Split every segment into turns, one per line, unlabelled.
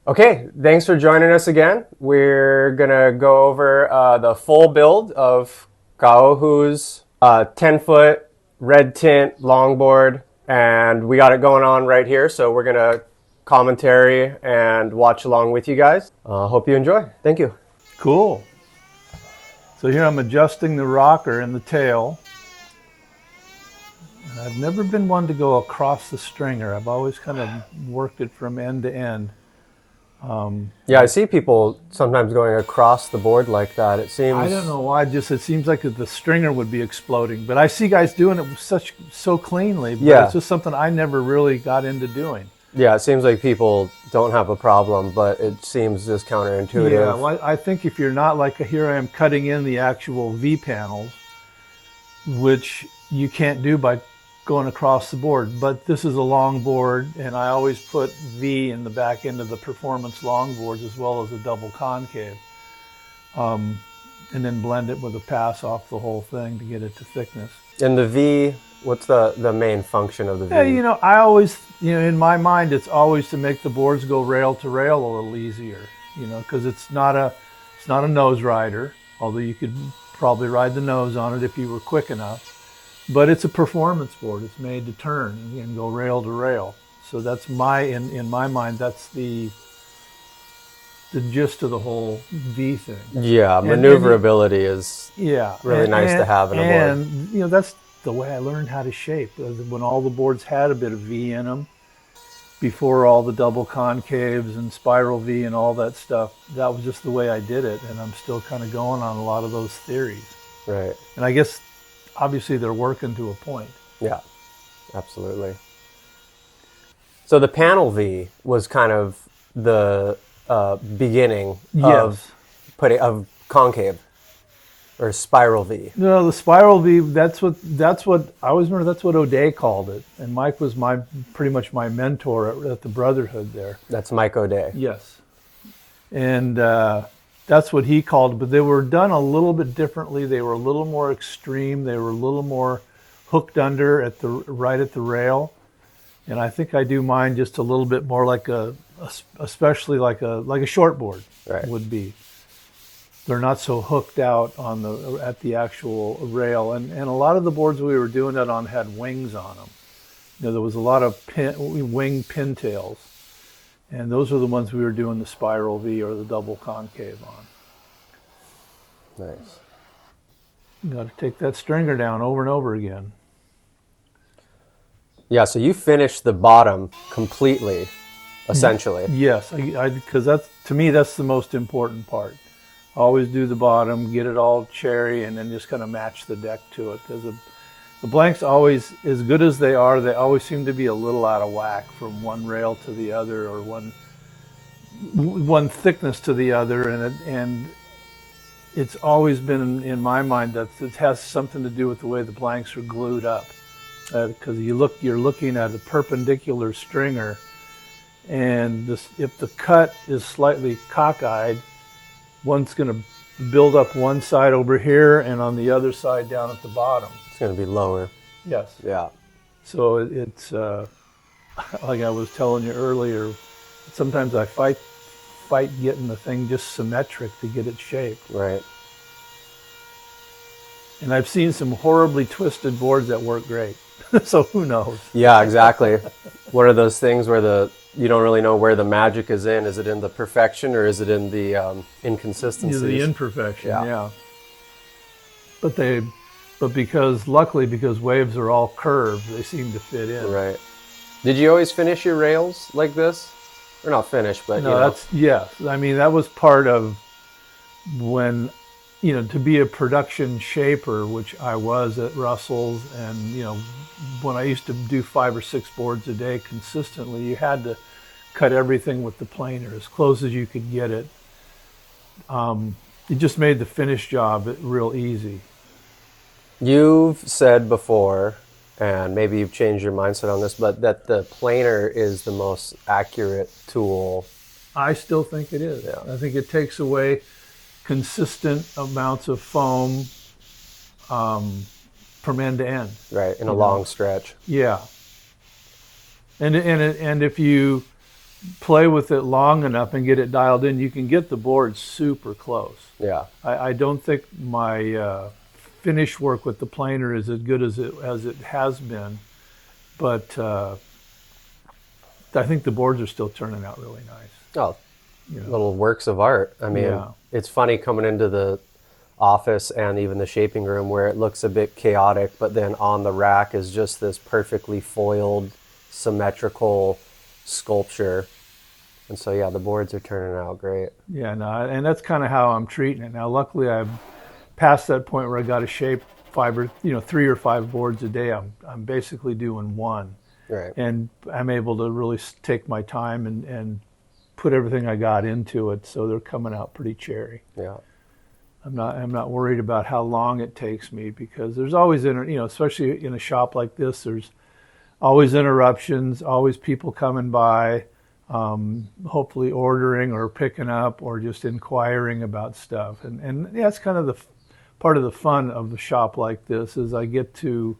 Okay, thanks for joining us again. We're gonna go over the full build of Kaohu's 10-foot red tint longboard, and we got it going on right here. So we're gonna commentary and watch along with you guys. Hope you enjoy. Thank you.
Cool. So here I'm adjusting the rocker and the tail. And I've never been one to go across the stringer. I've always kind of worked it from end to end.
Yeah, I see people sometimes going across the board like that. It seems.
I don't know why. Just it seems like the stringer would be exploding. But I see guys doing it so cleanly. But
Yeah.
it's just something I never really got into doing.
Yeah, it seems like people don't have a problem, but it seems just counterintuitive.
Yeah, well, I think if you're not like here I am cutting in the actual V panels, which you can't do by going across the board. But this is a longboard, and I always put V in the back end of the performance longboards as well as a double concave. And then blend it with a pass off the whole thing to get it to thickness.
And the V, what's the main function of the V?
Yeah, I always, in my mind, it's always to make the boards go rail to rail a little easier, because it's not a nose rider, although you could probably ride the nose on it if you were quick enough. But it's a performance board. It's made to turn and go rail to rail. So that's in my mind, that's the gist of the whole V thing.
Yeah, maneuverability is really nice to have in a board.
And that's the way I learned how to shape. When all the boards had a bit of V in them, before all the double concaves and spiral V and all that stuff, that was just the way I did it. And I'm still kind of going on a lot of those theories.
Right.
And I guess obviously they're working to a point.
Yeah, absolutely. So the panel V was kind of the beginning of concave or spiral V.
No, the spiral V. That's what I always remember. That's what O'Day called it, and Mike was pretty much my mentor at the Brotherhood there.
That's Mike O'Day.
Yes, and that's what he called it. But they were done a little bit differently. They were a little more extreme. They were a little more hooked under right at the rail, and I think I do mine just a little bit more like especially like a short board would be. They're not so hooked out at the actual rail, and a lot of the boards we were doing that on had wings on them. There was a lot of wing pintails, and those are the ones we were doing the spiral V or the double concave on.
Nice.
You got to take that stringer down over and over again.
Yeah, so you finished the bottom completely, essentially.
Yes, because to me that's the most important part. Always do the bottom, get it all cherry, and then just kind of match the deck to it. Because the blanks always, as good as they always seem to be a little out of whack from one rail to the other, or one thickness to the other, and it's always been in my mind that it has something to do with the way the blanks are glued up. Because you're looking at a perpendicular stringer, and if the cut is slightly cockeyed, one's going to build up one side over here and on the other side down at the bottom.
It's going to be lower.
Yes.
Yeah.
So it's like I was telling you earlier, sometimes I fight getting the thing just symmetric to get it shaped.
Right.
And I've seen some horribly twisted boards that work great. So who knows?
Yeah, exactly. What are those things where you don't really know where the magic is in? Is it in the perfection or is it in the inconsistencies?
The imperfection, yeah. But luckily because waves are all curved, they seem to fit in.
Right. Did you always finish your rails like this? Or not finish, but
I mean, that was part of when, to be a production shaper, which I was at Russell's, and, when I used to do 5 or 6 boards a day consistently, you had to cut everything with the planer as close as you could get it. It just made the finish job real easy.
You've said before, and maybe you've changed your mindset on this, but that the planer is the most accurate tool.
I still think it is.
Yeah.
I think it takes away consistent amounts of foam from end to end.
Right, in a long stretch.
Yeah. And if you play with it long enough and get it dialed in, you can get the board super close.
Yeah.
I don't think my finish work with the planer is as good as it has been, but I think the boards are still turning out really nice.
Oh,
You know?
little works of art. I mean,
Yeah.
it's funny coming into the office and even the shaping room where it looks a bit chaotic, but then on the rack is just this perfectly foiled, symmetrical sculpture. And so, yeah, the boards are turning out great.
Yeah, no, and that's kind of how I'm treating it now. Luckily, I'm past that point where I got to shape 3 or 5 boards a day. I'm basically doing one,
Right.
and I'm able to really take my time and put everything I got into it, so they're coming out pretty cherry.
Yeah.
I'm not worried about how long it takes me, because there's always especially in a shop like this, there's always interruptions, always people coming by, hopefully ordering or picking up or just inquiring about stuff. And yeah, it's kind of the part of the fun of the shop like this is I get to,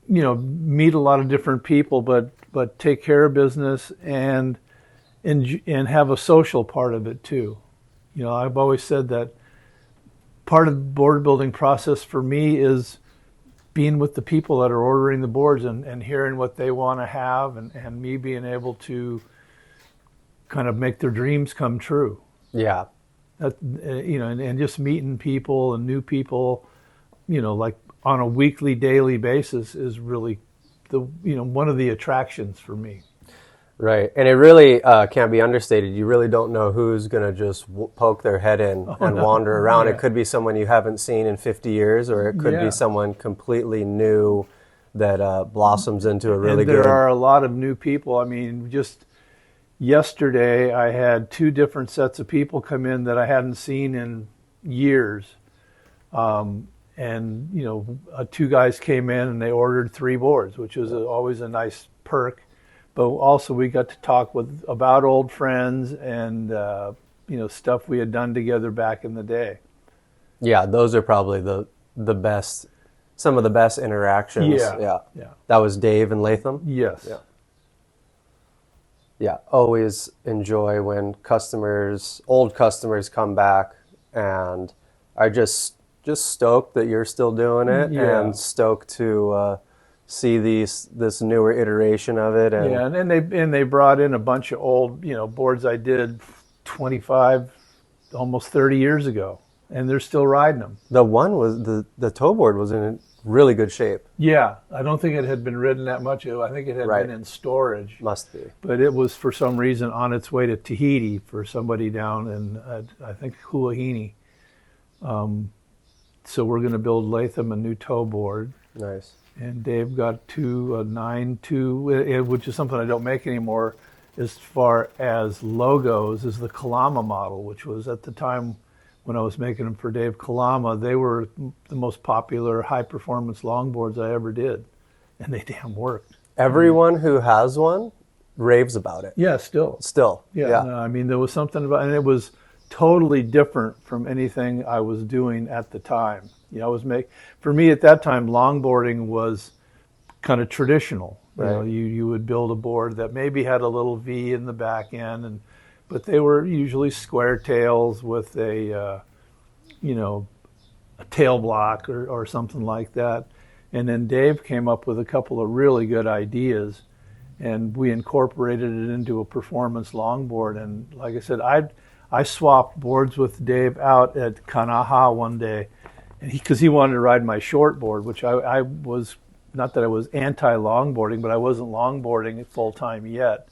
meet a lot of different people, but take care of business and have a social part of it too. I've always said that part of the board building process for me is being with the people that are ordering the boards and hearing what they want to have, and me being able to kind of make their dreams come true.
Yeah.
That, and just meeting people and new people, like on a weekly, daily basis is really one of the attractions for me.
Right. And it really can't be understated. You really don't know who's going to just poke their head in and wander around.
Yeah.
It could be someone you haven't seen in 50 years, or it could
Yeah.
be someone completely new that blossoms into a really
And there
good...
are a lot of new people. I mean, just yesterday I had 2 different sets of people come in that I hadn't seen in years. And 2 guys came in and they ordered 3 boards, which was always a nice perk. But also we got to talk about old friends and stuff we had done together back in the day.
Yeah, those are probably the best, some of the best interactions.
Yeah.
That was Dave and Latham?
Yes.
Yeah. Yeah, always enjoy when old customers come back and are just stoked that you're still doing it,
Yeah.
and stoked to see this newer iteration of it. And
Yeah, and they brought in a bunch of old boards I did 25, almost 30 years ago, and they're still riding them.
the one was the toe board was in really good shape.
Yeah, I don't think it had been ridden that much. I think it had
Right.
been in storage.
Must be.
But it was for some reason on its way to Tahiti for somebody down in I think Huahine. So we're going to build Latham a new toe board.
Nice.
And Dave got 9.2, which is something I don't make anymore as far as logos, is the Kalama model, which was at the time when I was making them for Dave Kalama, they were the most popular high-performance longboards I ever did. And they damn worked.
Everyone who has one raves about it.
Yeah, still.
Still.
Yeah. No, I mean, there was something about, and it was totally different from anything I was doing at the time. For me at that time, longboarding was kind of traditional.
Right.
You would build a board that maybe had a little V in the back end, but they were usually square tails with a tail block or something like that. And then Dave came up with a couple of really good ideas, and we incorporated it into a performance longboard. And like I said, I swapped boards with Dave out at Kanaha one day, and because he wanted to ride my short board, which I was, not that I was anti-longboarding, but I wasn't longboarding full time yet.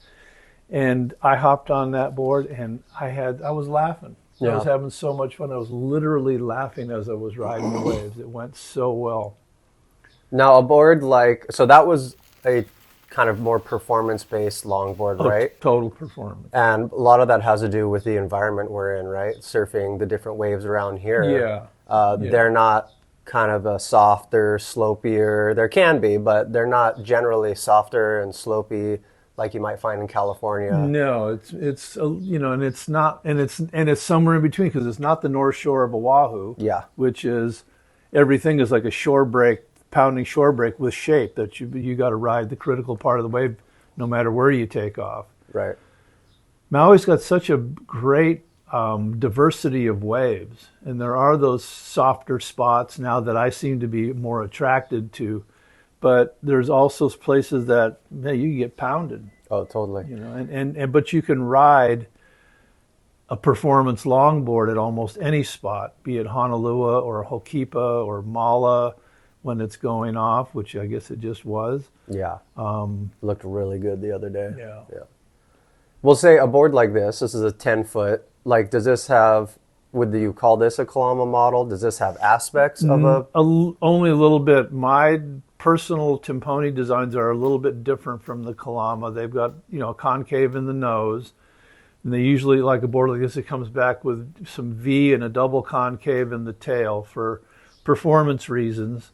And I hopped on that board, and I was laughing.
Yeah.
I was having so much fun. I was literally laughing as I was riding the waves. It went so well.
Now, a board so that was a kind of more performance-based longboard, right?
Total performance.
And a lot of that has to do with the environment we're in, right? Surfing the different waves around here.
Yeah.
They're not kind of a softer, slopier. There can be, but they're not generally softer and slopey like you might find in California.
No, it's and it's not, and it's somewhere in between, because it's not the North Shore of Oahu.
Yeah.
Which is, everything is like a shore break, pounding shore break with shape that you got to ride the critical part of the wave no matter where you take off.
Right.
Maui's got such a great diversity of waves, and there are those softer spots now that I seem to be more attracted to, but there's also places that, man, you get pounded.
Oh, totally.
You know, and but you can ride a performance longboard at almost any spot, be it Honolulu or Hokipa or Mala when it's going off, which I guess it just was.
Yeah. Looked really good the other day.
Yeah.
We'll say a board like this is a 10-foot. Like, does this have, would you call this a Kalama model? Does this have aspects of
only a little bit. My personal Timponi designs are a little bit different from the Kalama. They've got, a concave in the nose. And they usually, like a board like this, it comes back with some V and a double concave in the tail for performance reasons.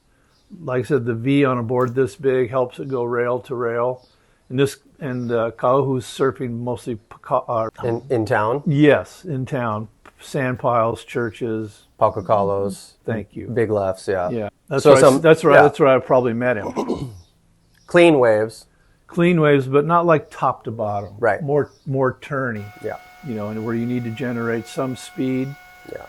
Like I said, the V on a board this big helps it go rail to rail. And Kaohu's surfing mostly
in town?
Yes, in town. Sand piles, churches.
Paukacalos.
Thank you.
Big lefts, yeah.
Yeah, that's
So
right. That's where I probably met him.
Clean waves.
Clean waves, but not like top to bottom.
Right.
More turny.
Yeah.
And where you need to generate some speed.
Yeah.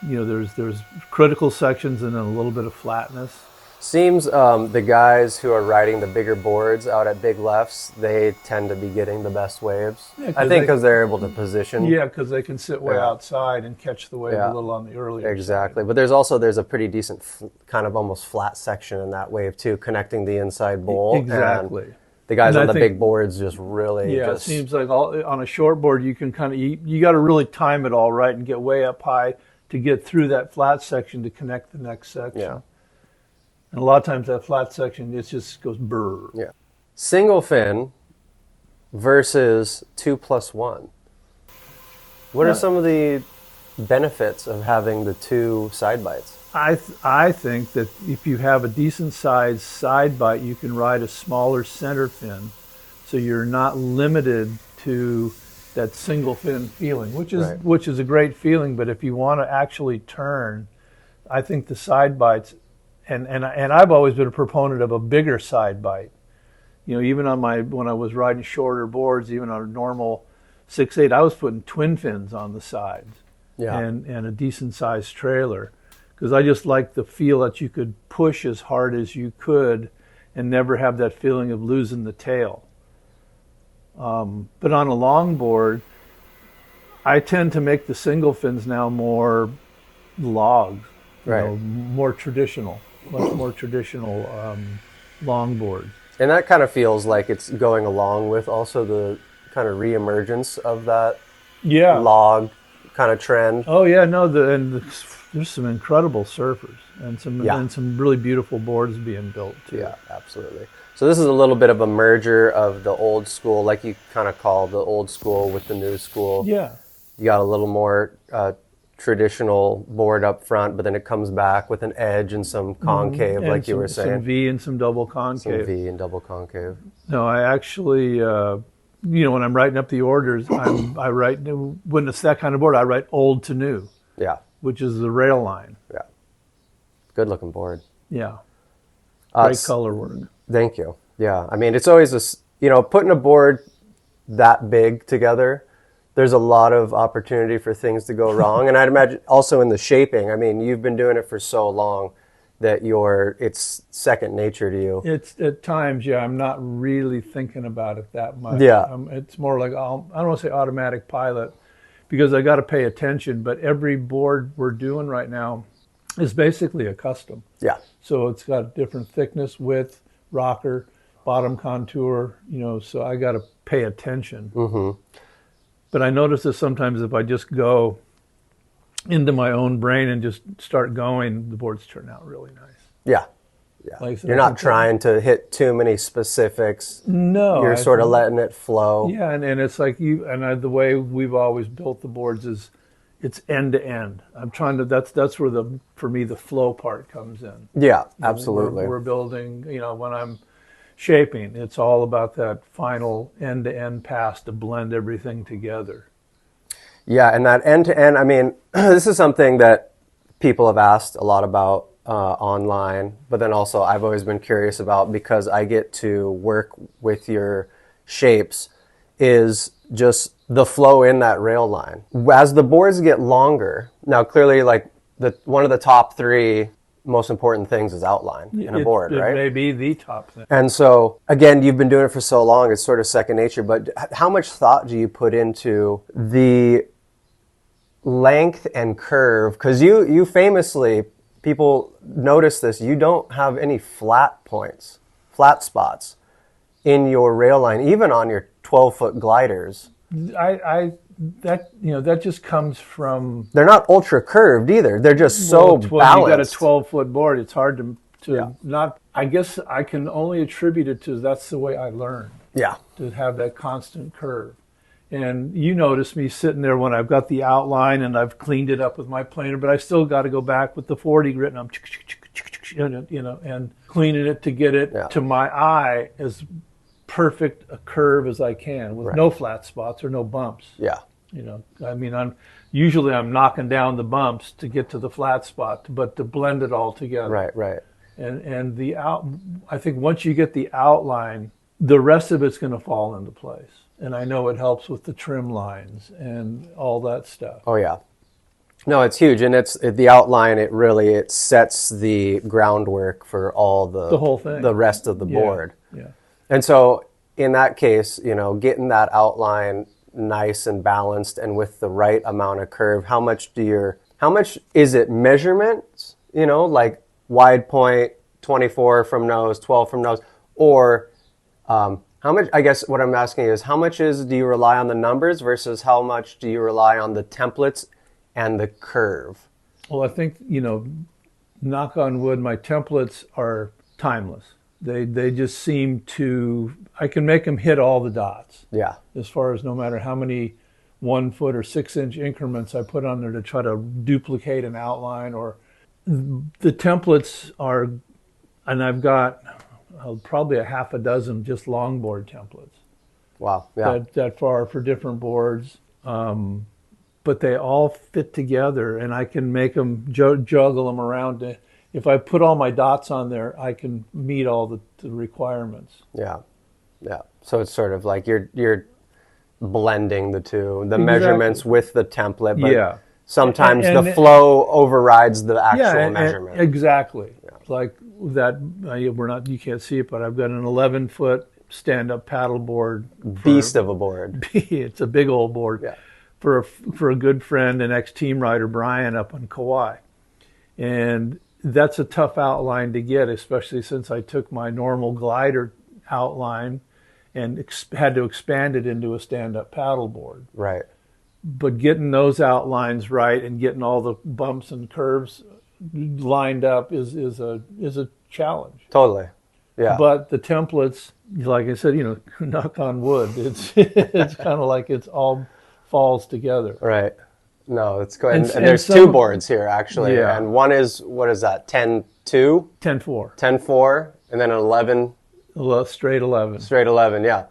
There's critical sections and then a little bit of flatness.
Seems the guys who are riding the bigger boards out at big lefts, they tend to be getting the best waves. Yeah, I think because they're able to position.
Yeah, because they can sit way outside and catch the wave a little on the earlier
Exactly.
side.
But there's a pretty decent kind of almost flat section in that wave too, connecting the inside bowl.
Exactly.
And the guys on the big boards just really
it seems like on a short board you can kind of you got to really time it all right and get way up high to get through that flat section to connect the next section.
Yeah.
And a lot of times that flat section, it just goes brrr.
Yeah. Single fin versus 2+1. What are some of the benefits of having the two side bites?
I think that if you have a decent sized side bite, you can ride a smaller center fin, so you're not limited to that single fin feeling, which is a great feeling. But if you want to actually turn, I think the side bites. And I've always been a proponent of a bigger side bite. Even when I was riding shorter boards, even on a normal 6.8, I was putting twin fins on the sides, and a decent sized trailer, because I just liked the feel that you could push as hard as you could and never have that feeling of losing the tail. But on a longboard, I tend to make the single fins now more log, more traditional. Much more traditional longboard.
And that kind of feels like it's going along with also the kind of reemergence of that log kind of trend.
Oh yeah, no, there's some incredible surfers and some really beautiful boards being built too.
Yeah, absolutely. So this is a little bit of a merger of the old school, like you kind of call the old school with the new school.
Yeah.
You got a little more traditional board up front, but then it comes back with an edge and some concave, and like you were saying.
Some V and some double concave.
Some V and double concave.
No, I actually, when I'm writing up the orders, I write, when it's that kind of board, I write old to new.
Yeah.
Which is the rail line.
Yeah. Good looking board.
Yeah. Great color work.
Thank you. Yeah. I mean, it's always putting a board that big together, there's a lot of opportunity for things to go wrong. And I'd imagine also in the shaping, I mean, you've been doing it for so long that it's second nature to you.
It's at times, I'm not really thinking about it that much.
Yeah.
It's more like, I don't want to say automatic pilot, because I got to pay attention, but every board we're doing right now is basically a custom.
Yeah.
So it's got different thickness, width, rocker, bottom contour, so I got to pay attention.
Mm-hmm.
But I notice that sometimes if I just go into my own brain and just start going, the boards turn out really nice.
Yeah. Yeah. Like, you're not trying to hit too many specifics.
No.
You're sort of letting it flow.
Yeah, and it's like the way we've always built the boards is it's end to end. I'm trying to, that's where for me, the flow part comes in.
Yeah, absolutely.
We're building, when I'm shaping, it's all about that final end to end pass to blend everything together.
Yeah, and that end to end, I mean, this is something that people have asked a lot about online, but then also I've always been curious about, because I get to work with your shapes is just the flow in that rail line. As the boards get longer, now clearly like one of the top three most important things is outline in a board, right?
It may be the top thing.
And so, again, you've been doing it for so long, it's sort of second nature, but how much thought do you put into the length and curve? Because you famously, people notice this, you don't have any flat points, flat spots in your rail line, even on your 12-foot gliders.
That just comes from...
They're not ultra curved either. They're just so balanced.
You got a 12-foot board. It's hard to not... I guess I can only attribute it to that's the way I learned.
Yeah.
To have that constant curve. And you notice me sitting there when I've got the outline and I've cleaned it up with my planer, but I still got to go back with the 40 grit and I'm and cleaning it to get it to my eye as perfect a curve as I can with no flat spots or no bumps.
Yeah.
I mean, I'm knocking down the bumps to get to the flat spot, but to blend it all together.
Right.
And I think once you get the outline, the rest of it's going to fall into place. And I know it helps with the trim lines and all that stuff.
Oh yeah. No, it's huge, and it's the outline. It sets the groundwork for all the
whole thing,
the rest of the board.
Yeah.
And so in that case, getting that outline nice and balanced and with the right amount of curve, how much is it measurements, like wide point, 24 from nose, 12 from nose, or how much, I guess what I'm asking is how much do you rely on the numbers versus how much do you rely on the templates and the curve?
Well, I think, knock on wood, my templates are timeless. They just seem to, I can make them hit all the dots.
Yeah.
As far as no matter how many 1 foot or 6 inch increments I put on there to try to duplicate an outline, or the templates are, and I've got probably a half a dozen just longboard templates.
Wow. Yeah.
That far for different boards. But they all fit together and I can make them juggle them around. If I put all my dots on there, I can meet all the requirements.
Yeah. So it's sort of like you're blending the two, the measurements with the template, but sometimes the flow overrides the actual measurement.
Exactly. Yeah. Like that, you can't see it, but I've got an 11-foot stand-up paddleboard.
Beast of a board.
It's a big old board.
Yeah.
For a good friend and ex-team rider, Brian, up on Kauai. And that's a tough outline to get, especially since I took my normal glider outline and had to expand it into a stand-up paddleboard.
Right.
But getting those outlines right and getting all the bumps and curves lined up is a challenge.
Totally. Yeah.
But the templates, like I said, knock on wood, it's kind of like it's all falls together.
Right. No, it's good. And there's two boards here, actually. Yeah. And one is, what is that, 10-2?
10-4.
10-4, and then an 11.
Straight 11.
Straight 11, yeah.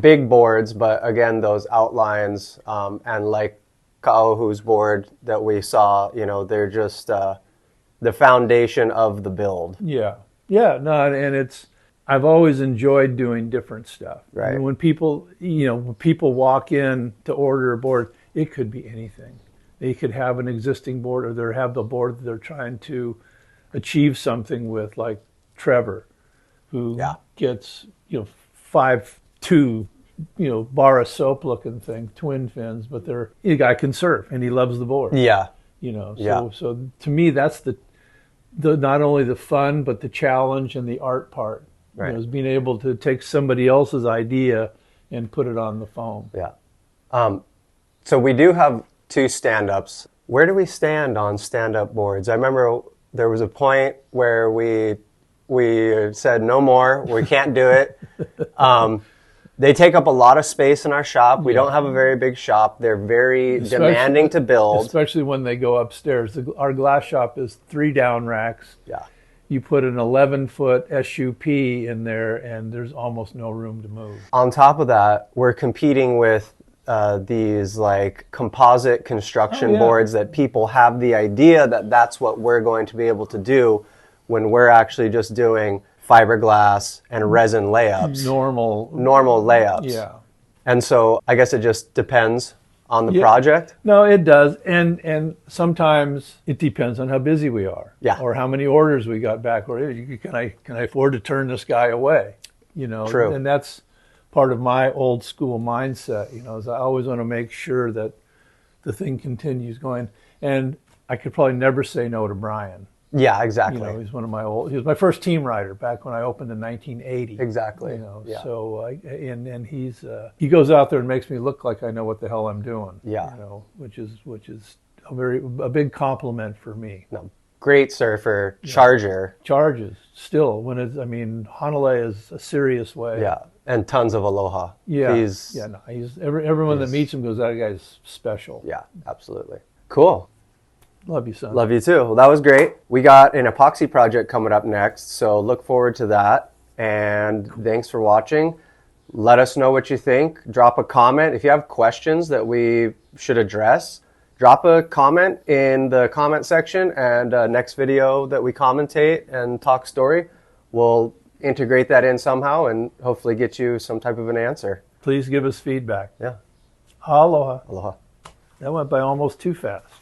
Big boards, but again, those outlines, and like Kaohu's board that we saw, they're just the foundation of the build.
Yeah. Yeah, no, and I've always enjoyed doing different stuff.
Right.
I mean, when people walk in to order a board, it could be anything. They could have an existing board, or they have the board that they're trying to achieve something with, like Trevor, who gets 5'2", bar of soap looking thing, twin fins, but the guy can surf and he loves the board.
Yeah.
So to me, that's the not only the fun, but the challenge and the art part.
Right.
Is being able to take somebody else's idea and put it on the foam.
Yeah. So we do have 2 stand-ups. Where do we stand on stand-up boards? I remember there was a point where we said no more, we can't do it. They take up a lot of space in our shop. We don't have a very big shop. They're very demanding to build.
Especially when they go upstairs. Our glass shop is 3 down racks.
Yeah.
You put an 11-foot SUP in there, and there's almost no room to move.
On top of that, we're competing with these like composite construction boards that people have the idea that that's what we're going to be able to do when we're actually just doing fiberglass and resin layups,
Normal.
layups.
Yeah.
And so I guess it just depends on the
Yeah.
project.
No, it does, and sometimes it depends on how busy we are,
Yeah.
or how many orders we got back, or can I afford to turn this guy away,
True.
And that's part of my old school mindset, is I always want to make sure that the thing continues going, and I could probably never say no to Brian.
Yeah, exactly.
He was my first team rider back when I opened in 1980.
Exactly. Yeah.
So and he goes out there and makes me look like I know what the hell I'm doing.
Yeah.
Which is a big compliment for me.
No, great surfer, charger.
Charges still Hanalei is a serious way.
Yeah, and tons of aloha.
Yeah.
He's
Everyone that meets him goes, that guy's special.
Yeah, absolutely. Cool.
Love you, son.
Love you too. Well, that was great. We got an epoxy project coming up next, so look forward to that. And thanks for watching. Let us know what you think. Drop a comment. If you have questions that we should address, drop a comment in the comment section, and next video that we commentate and talk story, we'll integrate that in somehow and hopefully get you some type of an answer.
Please give us feedback.
Yeah.
Aloha.
Aloha.
That went by almost too fast.